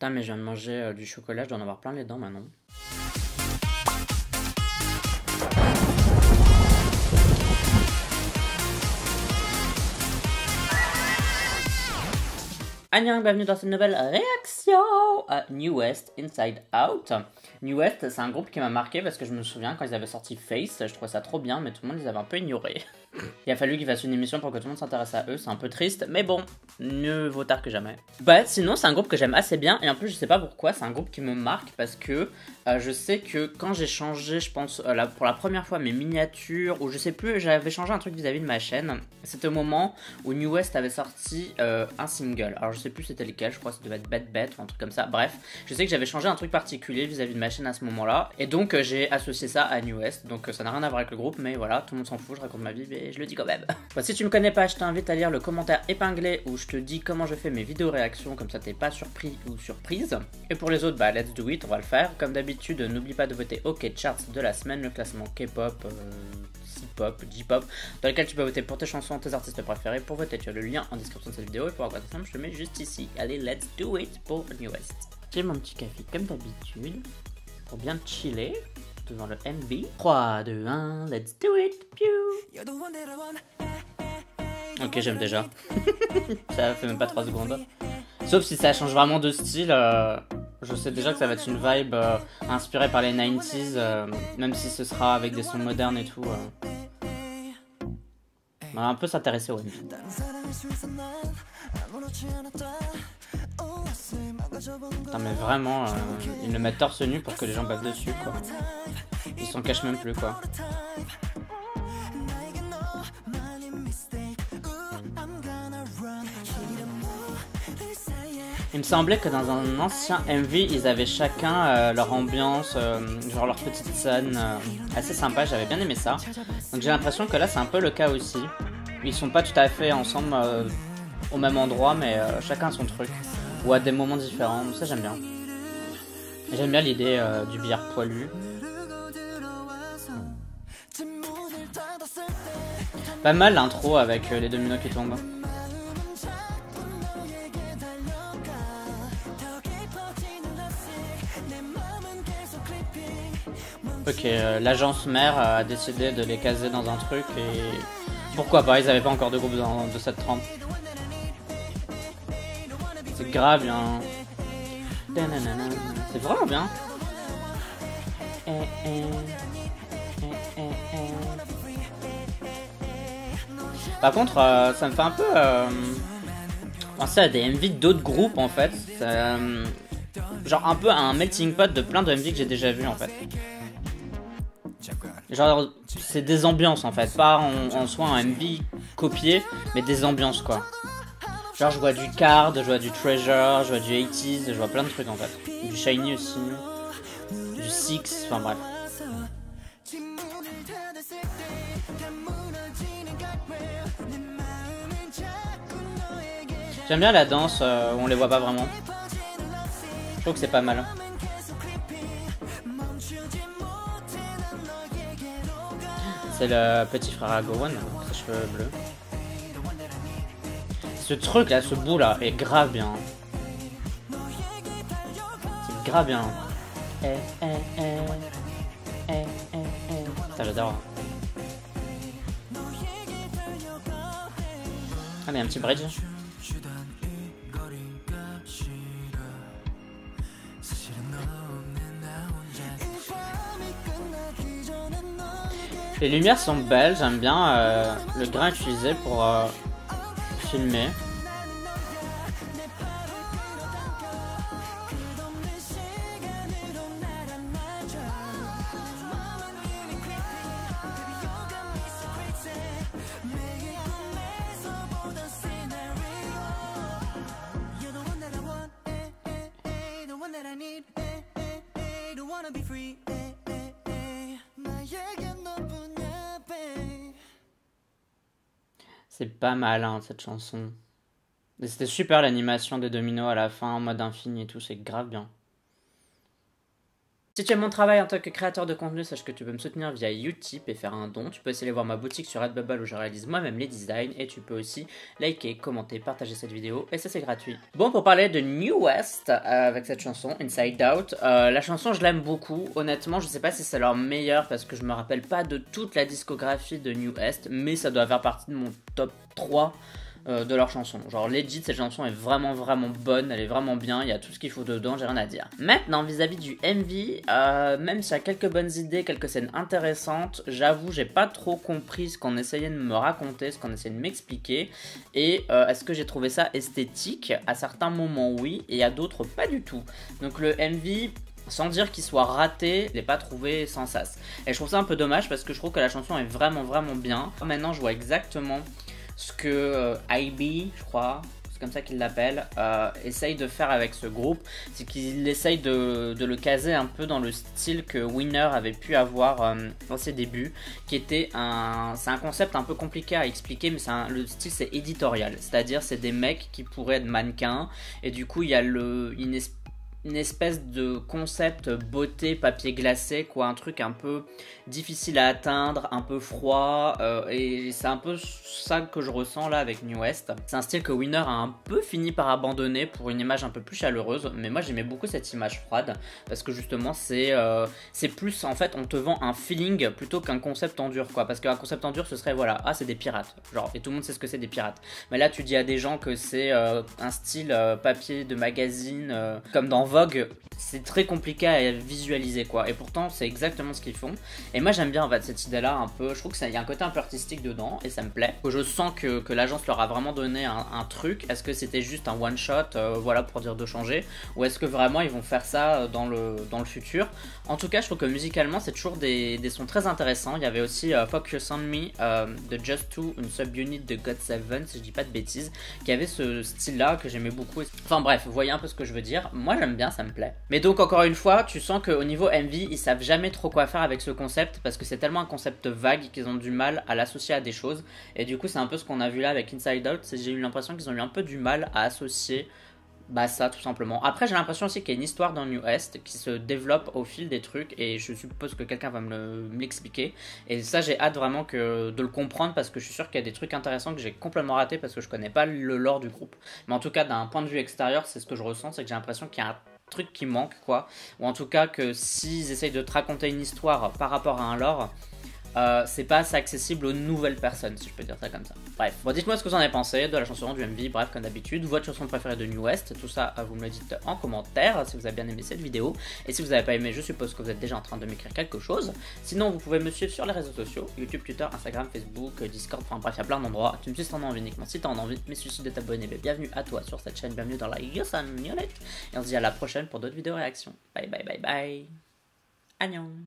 Putain, mais je viens de manger du chocolat, je dois en avoir plein les dents maintenant. Annyeong, bienvenue dans cette nouvelle réaction à New West Inside Out. New West, c'est un groupe qui m'a marqué parce que je me souviens quand ils avaient sorti Face, je trouvais ça trop bien, mais tout le monde les avait un peu ignorés. Il a fallu qu'ils fassent une émission pour que tout le monde s'intéresse à eux, c'est un peu triste, mais bon, mieux vaut tard que jamais. Bah sinon c'est un groupe que j'aime assez bien, et en plus je sais pas pourquoi, c'est un groupe qui me marque parce que je sais que quand j'ai changé, je pense, pour la première fois mes miniatures, ou je sais plus, j'avais changé un truc vis-à-vis de ma chaîne, c'était au moment où New West avait sorti un single. Alors je sais plus c'était lequel, je crois que ça devait être Bad Bet ou un truc comme ça, bref, je sais que j'avais changé un truc particulier vis-à-vis de ma chaîne à ce moment-là, et donc j'ai associé ça à New West, donc ça n'a rien à voir avec le groupe, mais voilà, tout le monde s'en fout, je raconte ma vie, mais je le dis quand même. Bah, si tu me connais pas, je t'invite à lire le commentaire épinglé où je te dis comment je fais mes vidéos réactions, comme ça t'es pas surpris ou surprise. Et pour les autres, bah let's do it, on va le faire. Comme d'habitude, n'oublie pas de voter OK Charts de la semaine, le classement K-pop, C-pop, J-pop, dans lequel tu peux voter pour tes chansons, tes artistes préférés. Pour voter, tu as le lien en description de cette vidéo, et pour avoir simple, je te mets juste ici. Allez, let's do it pour New West. J'ai mon petit café comme d'habitude, pour bien chiller devant le MV. 3, 2, 1, let's do it. Pew. Ok, j'aime déjà. Ça fait même pas 3 secondes. Sauf si ça change vraiment de style. Je sais déjà que ça va être une vibe inspirée par les 90s, même si ce sera avec des sons modernes et tout. On va un peu s'intéresser au MV. Putain, mais vraiment, ils le mettent torse nu pour que les gens bavent dessus, quoi. Ils s'en cachent même plus, quoi. Il me semblait que dans un ancien MV, ils avaient chacun leur ambiance, genre leur petite scène assez sympa, j'avais bien aimé ça. Donc j'ai l'impression que là c'est un peu le cas aussi. Ils sont pas tout à fait ensemble au même endroit, mais chacun a son truc. Ou à des moments différents, ça j'aime bien. J'aime bien l'idée du billard poilu. Pas mal l'intro avec les dominos qui tombent. Ok, l'agence mère a décidé de les caser dans un truc et pourquoi pas, ils avaient pas encore de groupe de cette trempe. C'est grave bien. C'est vraiment bien. Par contre, ça me fait un peu penser à des MV d'autres groupes en fait. Genre un peu un melting pot de plein de MV que j'ai déjà vu en fait. Genre c'est des ambiances en fait, pas en soi un MV copié, mais des ambiances quoi. Genre je vois du Card, je vois du Treasure, je vois du 80s, je vois plein de trucs en fait. Du Shiny aussi, du Six, enfin bref. J'aime bien la danse où on les voit pas vraiment. Je trouve que c'est pas mal. C'est le petit frère à Gowon, ses cheveux bleus. Ce truc là, ce bout là, est grave bien. C'est grave bien. Putain, j'adore. Ah, mais un petit bridge. Les lumières sont belles, j'aime bien le grain utilisé pour filmer. C'est pas mal hein, cette chanson. Et c'était super l'animation des dominos à la fin en mode infini et tout, c'est grave bien. Si tu aimes mon travail en tant que créateur de contenu, sache que tu peux me soutenir via Utip et faire un don. Tu peux aussi aller voir ma boutique sur Redbubble où je réalise moi-même les designs. Et tu peux aussi liker, commenter, partager cette vidéo. Et ça, c'est gratuit. Bon, pour parler de New West avec cette chanson, Inside Out. La chanson, je l'aime beaucoup. Honnêtement, je sais pas si c'est leur meilleur parce que je me rappelle pas de toute la discographie de New West. Mais ça doit faire partie de mon top 3 de leur chanson. Genre legit, cette chanson est vraiment bonne, elle est vraiment bien, il y a tout ce qu'il faut dedans, j'ai rien à dire. Maintenant, vis-à-vis du MV, même s'il y a quelques bonnes idées, quelques scènes intéressantes, j'avoue, j'ai pas trop compris ce qu'on essayait de me raconter, ce qu'on essayait de m'expliquer, et est-ce que j'ai trouvé ça esthétique? À certains moments, oui, et à d'autres, pas du tout. Donc le MV... sans dire qu'il soit raté, je l'ai pas trouvé sans sas. Et je trouve ça un peu dommage parce que je trouve que la chanson est vraiment bien. Maintenant, je vois exactement ce que IB, je crois, c'est comme ça qu'il l'appelle, essaye de faire avec ce groupe. C'est qu'il essaye de le caser un peu dans le style que Winner avait pu avoir dans ses débuts, qui était c'est un concept un peu compliqué à expliquer, mais le style c'est éditorial, c'est-à-dire c'est des mecs qui pourraient être mannequins, et du coup il y a une espèce de concept beauté papier glacé, quoi, un truc un peu difficile à atteindre, un peu froid, et c'est un peu ça que je ressens là avec New West. C'est un style que Winner a un peu fini par abandonner pour une image un peu plus chaleureuse, mais moi j'aimais beaucoup cette image froide parce que justement c'est plus, en fait on te vend un feeling plutôt qu'un concept en dur, quoi, parce qu'un concept en dur ce serait voilà, ah c'est des pirates, genre, et tout le monde sait ce que c'est des pirates, mais là tu dis à des gens que c'est un style papier de magazine comme dans Vogue, c'est très compliqué à visualiser, quoi, et pourtant c'est exactement ce qu'ils font. Et moi j'aime bien en fait cette idée là un peu, je trouve qu'il y a un côté un peu artistique dedans et ça me plaît. Je sens que l'agence leur a vraiment donné un truc. Est-ce que c'était juste un one shot, voilà, pour dire de changer, ou est-ce que vraiment ils vont faire ça dans le futur? En tout cas je trouve que musicalement c'est toujours des sons très intéressants. Il y avait aussi Focus on Me de Just Two, une subunit de GOT7 si je dis pas de bêtises, qui avait ce style là que j'aimais beaucoup. Enfin bref, vous voyez un peu ce que je veux dire. Moi j'aime bien, ça me plaît. Mais donc encore une fois, tu sens qu'au niveau MV, ils savent jamais trop quoi faire avec ce concept parce que c'est tellement un concept vague qu'ils ont du mal à l'associer à des choses. Et du coup, c'est un peu ce qu'on a vu là avec Inside Out. J'ai eu l'impression qu'ils ont eu un peu du mal à associer ça tout simplement. Après j'ai l'impression aussi qu'il y a une histoire dans New West qui se développe au fil des trucs et je suppose que quelqu'un va me l'expliquer, et ça j'ai hâte vraiment de le comprendre parce que je suis sûr qu'il y a des trucs intéressants que j'ai complètement raté parce que je connais pas le lore du groupe. Mais en tout cas d'un point de vue extérieur, c'est ce que je ressens, c'est que j'ai l'impression qu'il y a un truc qui manque, quoi, ou en tout cas que s'ils essayent de te raconter une histoire par rapport à un lore, c'est pas assez accessible aux nouvelles personnes, si je peux dire ça comme ça. Bref, bon, dites-moi ce que vous en avez pensé de la chanson, du MV, bref, comme d'habitude, votre chanson préférée de New West, tout ça, vous me le dites en commentaire si vous avez bien aimé cette vidéo, et si vous n'avez pas aimé, je suppose que vous êtes déjà en train de m'écrire quelque chose. Sinon, vous pouvez me suivre sur les réseaux sociaux, YouTube, Twitter, Instagram, Facebook, Discord, enfin bref, il y a plein d'endroits. Tu me suis si t'en as envie, uniquement si t'en as envie, mais suffit de t'abonner. Bienvenue à toi sur cette chaîne, bienvenue dans la Yosan Unit, et on se dit à la prochaine pour d'autres vidéos réactions. Bye bye bye bye. Annyeong.